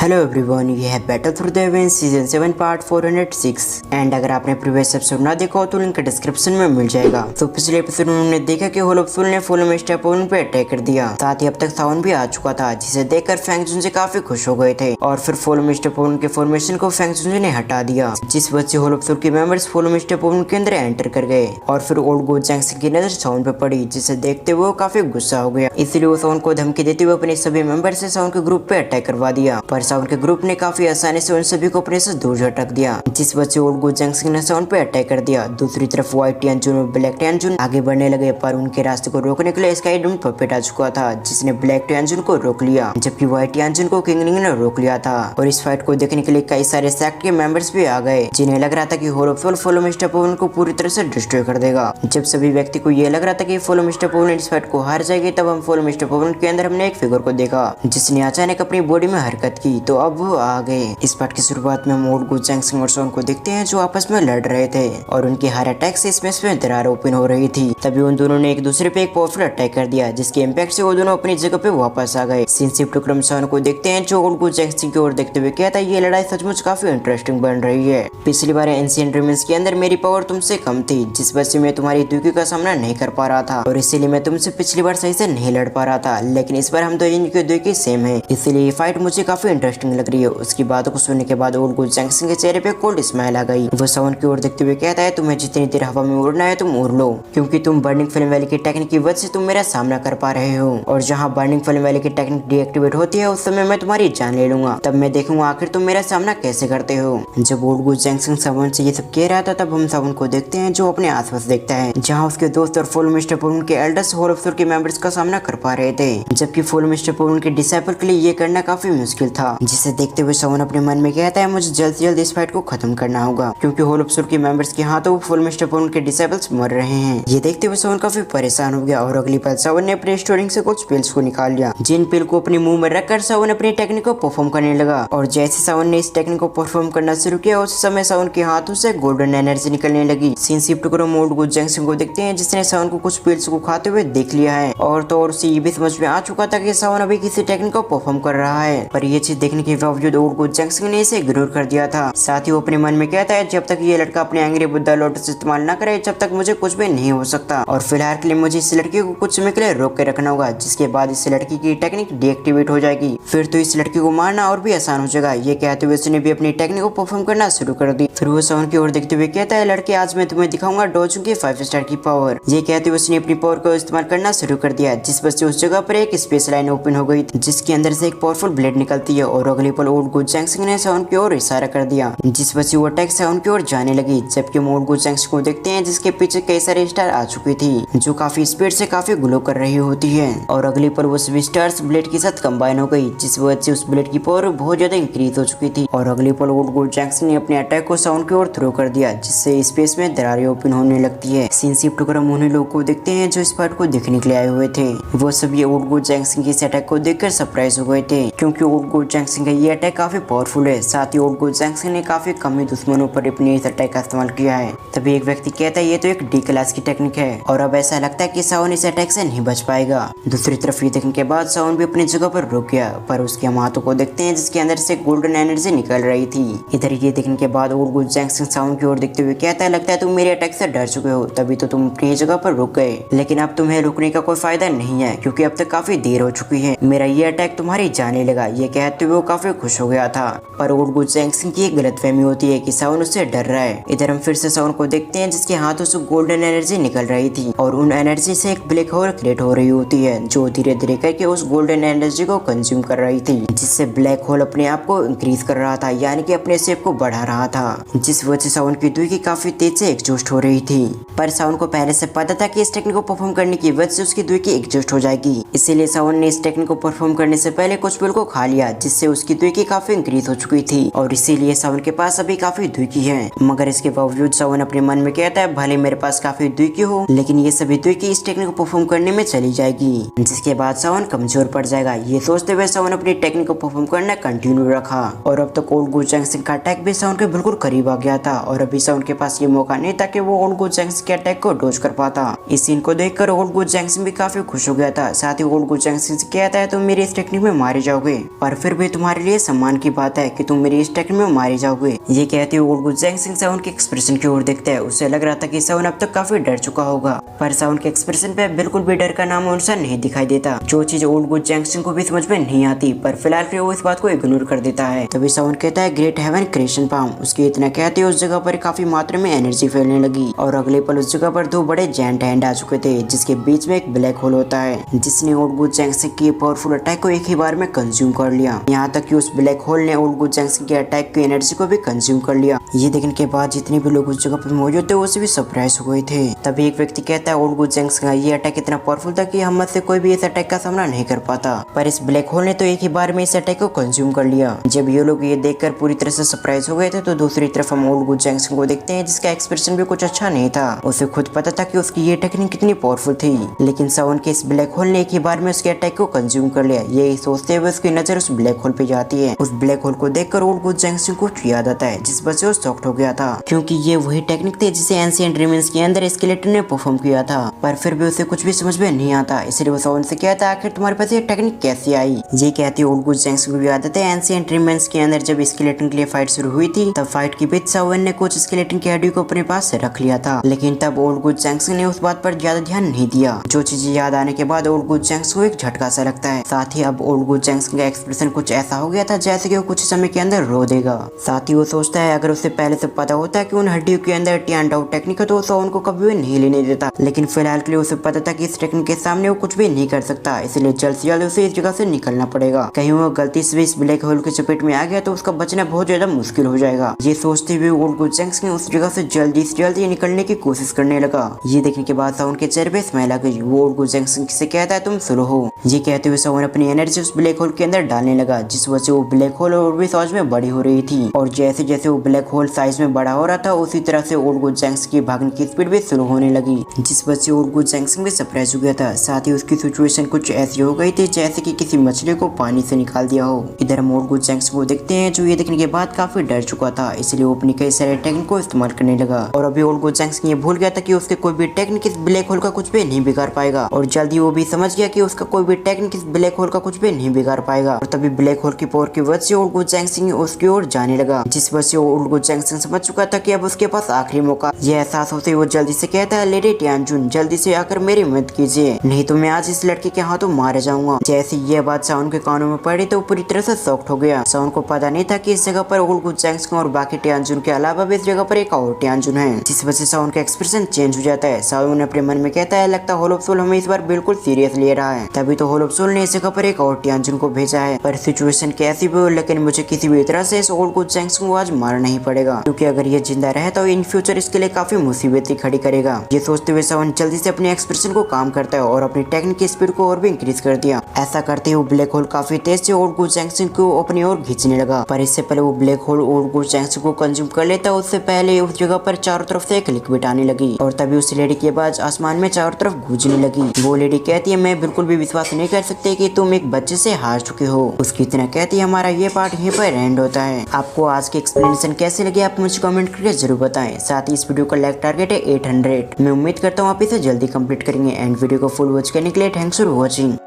Hello everyone, ये है battle through the heavens season 7 part 406 and अगर आपने प्रीवियस एपिसोड ना देखा हो तो लिंक डिस्क्रिप्शन में मिल जाएगा। तो पिछले एपिसोड में हमने देखा कि होलोप्सुल ने फुल मिस्टर पोन पे अटैक कर दिया, साथ ही अब तक साउन भी आ चुका था, जिसे देखकर फैंग जुन से काफी खुश हो गए थे और फिर फुल मिस्टर पोन के फॉर्मेशन को फैंग जुन ने हटा दिया, जिस वजह से होलोप्सुल के मेंबर्स फुल मिस्टर पोन के अंदर एंटर कर गए और फिर ओल्ड गो जैंक्सन की नजर साउन पे पड़ी, जिसे देखते हुए वो काफी गुस्सा हो गया। इसलिए वो साउन को धमकी देते हुए अपने सभी मेंबर से साउन के ग्रुप पे अटैक करवा दिया, पर साउन के ग्रुप ने काफी आसानी से उन सभी को अपने से दूर झटक दिया, जिस वजह से ओल्ड गो जैंक्सन ने साउन पे अटैक कर दिया। दूसरी तरफ व्हाइट टियानजुन और ब्लैक टियानजुन आगे बढ़ने लगे, पर उनके रास्ते को रोकने के लिए स्काई डूम पपेट आ चुका था, जिसने ब्लैक टियानजुन को रोक लिया, जबकि व्हाइट टियानजुन को किंग रिंग ने रोक लिया था। और इस फाइट को देखने के लिए कई सारे सेक्ट के मेंबर्स भी आ गए, जिन्हें लग रहा था कि होलोप्सुल फुल मिस्टर पोन को पूरी तरह से डिस्ट्रॉय कर देगा। जब सभी व्यक्ति को ये लग रहा था कि फुल मिस्टर पोन इस फाइट को हार जाएगी, तब हम फुल मिस्टर पोन के अंदर हमने एक फिगर को देखा जिसने अचानक अपनी बॉडी में हरकत की, तो अब वो आ गए। इस पार्ट की शुरुआत में हम ओल्ड गो जैंक्सन और साउन को देखते हैं जो आपस में लड़ रहे थे और उनके हर अटैक से स्पेस में दरार ओपन हो रही थी। तभी उन दोनों ने एक दूसरे पे एक पावरफुल अटैक कर दिया, जिसके इम्पैक्ट से वो दोनों अपनी जगह पे वापस आ गए। सिंसिप टुक्रम साउन को देखते हैं जो ओल्ड गो जैंक्सन की ओर देखते हुए कहता है, ये लड़ाई सचमुच काफी इंटरेस्टिंग बन रही है। पिछली बार एंशिएंट रिमेंस के अंदर मेरी पावर तुमसे कम थी, जिस वजह से मैं तुम्हारी दुखी का सामना नहीं कर पा रहा था और इसीलिए मैं तुमसे पिछली बार सही से नहीं लड़ पा रहा था, लेकिन इस बार हम दोनों की दुखी सेम है, इसलिए ये फाइट मुझे काफी इंटरेस्टिंग लग रही है। उसकी बातों को सुनने के बाद ओल्ड गो जैंक्सन के चेहरे पे कोल्ड स्माइल आ गई। वो साउन की ओर देखते हुए कहता है, तुम्हें जितनी देर हवा में उड़ना है तुम उड़ लो, क्योंकि तुम बर्निंग फ्लेम वैली की टेक्निक की वजह से तुम मेरा सामना कर पा रहे हो, और जहाँ बर्निंग फ्लेम वैली की टेक्निक डीएक्टिवेट होती है उस समय मैं तुम्हारी जान ले लूंगा, तब मैं देखूंगा आखिर तुम मेरा सामना कैसे करते हो। जब ओल्ड गो जैंक्सन साउन से ये सब कह रहा था, तब हम साउन को देखते हैं जो अपने आसपास देखता है, जहाँ उसके दोस्त और फुल मिस्टर पोन के एल्डर्स होलोप्सुल के मेंबर्स का सामना कर पा रहे थे, जबकि फुल मिस्टर पोन के डिसाइपल के लिए ये करना काफी मुश्किल था। जिसे देखते हुए साउन अपने मन में कहता है, मुझे जल्द से जल्द इस फाइट को खत्म करना होगा, क्योंकि होलोप्सुल के मेंबर्स के हाथों फुल मिस्टर पोन के डिसाइपल्स मर रहे हैं। ये देखते हुए साउन काफी परेशान हो गया और अगली पल साउन ने अपने स्टोरिंग से कुछ पिल्स को निकाल लिया, जिन पिल को अपने मुंह में रखकर साउन अपनी टेक्निक को परफॉर्म करने लगा। और जैसे साउन ने इस टेक्निक को परफॉर्म करना शुरू किया, उस समय साउन के हाथों से गोल्डन एनर्जी निकलने लगी। सिंसिप टुकड़ों ओल्ड गो जैंक्सन को देखते हैं, जिसने साउन को कुछ पिल्स को खाते हुए देख लिया है, और तो और उसे ये भी समझ में आ चुका था कि साउन अभी किसी टेक्निक को परफॉर्म कर रहा है, पर ये चीज देखने के बावजूद ओल्ड गो जैंक्सन ने इसे इग्नोर कर दिया था। साथ ही वो अपने मन में कहता है, जब तक ये लड़का अपने एंग्री बुद्धा लोटस इस्तेमाल न करे, जब तक मुझे कुछ भी नहीं हो सकता, और फिलहाल के लिए मुझे इस लड़की को कुछ समय के लिए रोक के रखना होगा, जिसके बाद इस लड़की की टेक्निक डीएक्टिवेट हो जाएगी, फिर तो इस लड़की को मारना और भी आसान हो जाएगा। ये कहते हुए उसने भी अपनी टेक्निक को परफॉर्म करना शुरू कर दी। फिर वो साउन की ओर देखते हुए कहता है, लड़के आज मैं तुम्हें दिखाऊंगा डोजू की 5 स्टार की पावर। ये कहते हुए उसने अपनी पावर को इस्तेमाल करना शुरू कर दिया, जिस वजह से उस जगह पर एक स्पेस लाइन ओपन हो गई, जिसके अंदर से एक पावरफुल ब्लेड निकलती है, और अगले पल ओल्ड गो जैंक्सन ने साउन की ओर इशारा कर दिया, जिस वजह से वो अटैक साउन की ओर जाने लगी। जबकि हम ओल्ड गो जैंक्सन को देखते हैं, जिसके पीछे कई सारे स्टार आ चुकी थी, जो काफी स्पीड से काफी ग्लो कर रही होती है, और अगले पल वो सभी स्टार्स ब्लेड के साथ कंबाइन हो गई, जिस वजह से उस ब्लेड की पावर बहुत ज्यादा इंक्रीज हो चुकी थी। और अगले पल ओल्ड गो जैंक्सन ने अपने अटैक को साउन की ओर थ्रो कर दिया, जिससे स्पेस में दरारें ओपन होने लगती है। सिंसिप टुकड़म उन्हीं लोगों को देखते हैं जो इस पार्ट को देखने के लिए आए हुए थे। वो सभी ओल्ड गो जैंक्सन के इस अटैक को देखकर सरप्राइज हो गए थे, क्योंकि ओल्ड गो जैंक्सन का ये अटैक काफी पावरफुल है। साथ ही ओल्ड गो जैंक्सन ने काफी कम ही दुश्मनों पर अपने इस अटैक का इस्तेमाल किया है। तभी एक व्यक्ति कहता है, ये तो एक डी क्लास की टेक्निक है, और अब ऐसा लगता है कि साउन इस अटैक से नहीं बच पाएगा। दूसरी तरफ ये देखने के बाद साउन भी अपनी जगह पर रुक गया, पर उसके हम हाथों को देखते हैं, जिसके अंदर से गोल्डन एनर्जी निकल रही थी। इधर ये देखने के बाद ओल्ड गो जैंक्सन साउन की ओर देखते हुए कहता है, लगता है तुम मेरे अटैक से डर चुके हो, तभी तो तुम अपनी जगह पर रुक गए, लेकिन अब तुम्हें रुकने का कोई फायदा नहीं है, क्योंकि अब तक काफी देर हो चुकी है, मेरा ये अटैक तुम्हारी जाने लगा। ये कहते हुए वो काफी खुश हो गया था, पर ओल्ड गो जैंक्सन की एक गलतफहमी होती है कि साउन उससे डर रहा है। इधर हम फिर से साउन को देखते हैं, जिसके हाथों से गोल्डन एनर्जी निकल रही थी, और उन एनर्जी से एक ब्लैक होल क्रिएट हो रही होती है, जो धीरे धीरे करके उस गोल्डन एनर्जी को कंज्यूम कर रही थी, जिससे ब्लैक होल अपने आप को इंक्रीज कर रहा था, यानी कि अपने शेप को बढ़ा रहा था, जिस वजह से साउन की दुई की काफी तेज से एग्जॉस्ट हो रही थी। पर साउन को पहले से पता था कि इस टेक्निक को परफॉर्म करने की वजह से उसकी दुई की एग्जॉस्ट हो जाएगी, इसीलिए साउन ने इस टेक्निक को परफॉर्म करने से पहले कुछ पिल को खा लिया, जिससे उसकी दुई की काफी इंक्रीज हो चुकी थी, और इसीलिए साउन के पास अभी काफी दुई की है। मगर इसके बावजूद साउन अपने मन में कहता है, भले मेरे पास काफी दुई की हो, लेकिन ये सभी दुई की इस टेक्निक को परफॉर्म करने में चली जाएगी, जिसके बाद साउन कमजोर पड़ जाएगा। ये सोचते हुए साउन अपनी टेक्निक को परफॉर्म करना कंटिन्यू रखा, और अब तक ओल्ड गो जैंक्सन का अटैक भी साउन के बिल्कुल करीब आ गया था, और अभी साउन के पास ये मौका नहीं था कि वो ओल्ड गो जैंक्सन के अटैक को डॉज कर पाता। इस सीन को देखकर ओल्ड गो जैंक्सन भी काफी खुश हो गया था। साथ ही ओल्ड गो जैंक्सन से कहता है, तुम मेरे इस टेक्निक में मारे जाओगे, पर फिर भी में तुम्हारे लिए सम्मान की बात है कि तुम मेरी इस टेक्निक में मारे जाओगे। ये कहते हुए ओल्ड जैंग सिंह साउन के एक्सप्रेशन की ओर देखता है। उसे लग रहा था कि साउन अब तक काफी डर चुका होगा, पर साउन के एक्सप्रेशन पे बिल्कुल भी डर का नाम अनुसार नहीं दिखाई देता। जो चीज ओल्ड जैंग सिंह को भी समझ में नहीं आती, पर फिलहाल फिर वो इस बात को इग्नोर कर देता है। तभी साउन कहता है ग्रेट हेवन क्रिएशन पाम। उसके इतना कहते उस जगह पर काफी मात्रा में एनर्जी फैलने लगी और अगले पल उस जगह पर दो बड़े जायंट हैंड आ चुके थे, जिसके बीच में एक ब्लैक होल होता है, जिसने ओल्ड जैंग सिंह की पावरफुल अटैक को एक ही बार में कंज्यूम कर लिया। यहाँ तक कि उस ब्लैक होल ने ओल्ड जैंग सिंह के अटैक की एनर्जी को भी कंज्यूम कर लिया। ये देखने के बाद जितने भी लोग उस जगह पर मौजूद थे वो सभी सरप्राइज हो गए थे। तभी एक व्यक्ति कहता है ओल्ड जैंग सिंह का ये अटैक इतना पावरफुल था कि हम में से कोई भी इस अटैक का सामना नहीं कर पाता, पर इस ब्लैक होल ने तो एक ही बार में इस अटैक को कंज्यूम कर लिया। जब ये लोग ये देखकर पूरी तरह से सरप्राइज हो गए थे तो दूसरी तरफ हम ओल्ड जैंग सिंह को देखते हैं, जिसका एक्सप्रेशन भी कुछ अच्छा नहीं था। उसे खुद पता था कि उसकी ये टेक्निक कितनी पावरफुल थी, लेकिन साउन के इस ब्लैक होल ने एक ही बार में उसके अटैक को कंज्यूम कर लिया। यही सोचते हुए उसकी नजर उस ब्लैक होल पे जाती है। उस ब्लैक होल को देखकर ओल्ड जैंग सिंह को याद आता है, जिस वजह से वो शॉक्ड हो गया था, क्योंकि ये वही टेक्निक थी जिसे एंशिएंट रिमेन्स के अंदर स्केलेटन ने परफॉर्म किया था। पर फिर भी उसे कुछ भी समझ में नहीं आता, इसलिए वो साउन से कहता आखिर तुम्हारे पास ये टेक्निक कैसे आई। ये कहती ओल्ड जैंग सिंह को भी आदत है एंशिएंट रिमेन्स के अंदर जब स्केलेटन के लिए फाइट शुरू हुई थी, तब फाइट के बीच साउन ने कुछ स्केलेटन की हड्डी को अपने पास रख लिया था, लेकिन तब ओल्ड जैंग सिंह ने उस बात पर ज्यादा ध्यान नहीं दिया। जो चीजें याद आने के बाद ओल्ड जैंग सिंह को एक झटका सा लगता है। साथ ही अब ओल्ड जैंग सिंह का एक्सप्रेशन कुछ ऐसा हो गया था जैसे कि वो कुछ समय के अंदर रो देगा। साथ ही वो सोचता है अगर उसे पहले से पता होता है कि उन हड्डियों के अंदर टियान डाउट टेक्निक है तो साउन को कभी भी नहीं लेने देता, लेकिन फिलहाल के लिए उसे पता था कि इस टेक्निक के सामने वो कुछ भी नहीं कर सकता, इसलिए जल्द से जल्द उसे इस जगह से निकलना पड़ेगा। कहीं वो गलती से इस ब्लैक होल के चपेट में आ गया तो उसका बचना बहुत ज्यादा मुश्किल हो जाएगा। ये सोचते हुए ओल्ड जैंग सिंह उस जगह से जल्दी निकलने की कोशिश करने लगा। ये देखने के बाद साउन के चेहरे पे स्माइल आ गई। वो ओल्ड जैंग सिंह से कहता है तुम स्लो हो। ये कहते हुए साउन अपनी एनर्जी उस ब्लैक होल के अंदर डालने लगा, जिस वजह से वो ब्लैक होल और भी साइज में बड़ी हो रही थी। और जैसे जैसे वो ब्लैक होल साइज में बड़ा हो रहा था उसी तरह से ओल्ड जैंग सिंह की भागने की स्पीड भी स्लो होने लगी, जिस वजह से ओल्ड जैंग सिंह भी सरप्राइज हो गया था। साथ ही उसकी सिचुएशन कुछ ऐसी हो गई थी जैसे कि किसी मछली को पानी से निकाल दिया हो। इधर हम ओल्ड जैंग सिंह को देखते हैं जो ये देखने के बाद काफी डर चुका था, इसलिए वो अपनी कई सारे टेक्निक को इस्तेमाल करने लगा। और अभी ओल्ड जैंग सिंह ये भूल गया था कि उसके कोई भी टेक्निक इस ब्लैक होल का कुछ भी नहीं बिगाड़ पाएगा, और जल्दी वो भी समझ गया कि उसका कोई भी टेक्निक इस ब्लैक होल का कुछ भी नहीं बिगाड़ पाएगा। और तभी ब्लैक होल की पावर की वजह से ओल्ड जैंग सिंह उसकी ओर जाने लगा, जिस वजह से ओल्ड जैंग सिंह समझ चुका था कि अब उसके पास आखिरी मौका। यह एहसास होते वो जल्दी से कहता है लेडी टियानजुन जल्दी से आकर मेरी मदद कीजिए, नहीं तो मैं आज इस लड़के के हाथों मारे जाऊंगा। जैसे ये बात साउन के कानों में पड़ी तो पूरी तरह से शॉक्ड हो गया। साउन को पता नहीं था कि इस जगह पर ओल्ड जैंग सिंह और बाकी टियानजुन के अलावा भी इस जगह पर एक और टियानजुन है, जिस वजह से साउन का एक्सप्रेशन चेंज हो जाता है। साउन अपने मन में कहता है लगता होल ऑफ सोल हमें इस बार बिल्कुल सीरियस ले रहा है, तभी तो होल ऑफ सोल ने इस जगह पर एक और टियानजुन को भेजा है। पर सिचुएशन कैसी भी हो लेकिन मुझे किसी भी तरह से इस ओल्ड जैंग सिंह को आज मारना ही पड़ेगा, क्योंकि अगर ये जिंदा रहे तो इन फ्यूचर इसके लिए काफी मुसीबतें खड़ी करेगा। ये सोचते हुए साउन जल्दी से अपने एक्सप्रेशन को काम करता है और अपनी टेक्निक की स्पीड को और भी इंक्रीज कर दिया। ऐसा करते हुए ब्लैक होल काफी तेज से ओल्ड जैंग सिंह को अपनी ओर खींचने लगा, पर इससे पहले वो ब्लैक होल ओल्ड जैंग सिंह को कंज्यूम कर लेता उससे पहले उस जगह पर चारों तरफ से एक लिक्विड आने लगी, और तभी उस लेडी की आवाज आसमान में चारों तरफ गूंजने लगी। वो लेडी कहती है मैं बिल्कुल भी विश्वास नहीं कर सकती कि तुम एक बच्चे से हार चुके हो। उसकी इतना कहती है हमारा ये पार्ट यहीं पर एंड होता है। आपको आज की एक्सप्लेनेशन कैसे लगी आप मुझे कमेंट करके जरूर बताएं। साथ ही इस वीडियो का लाइक टारगेट है 800। मैं उम्मीद करता हूँ आप इसे जल्दी कंप्लीट करेंगे। एंड वीडियो को फुल वॉच करने के लिए थैंक्स फॉर वॉचिंग।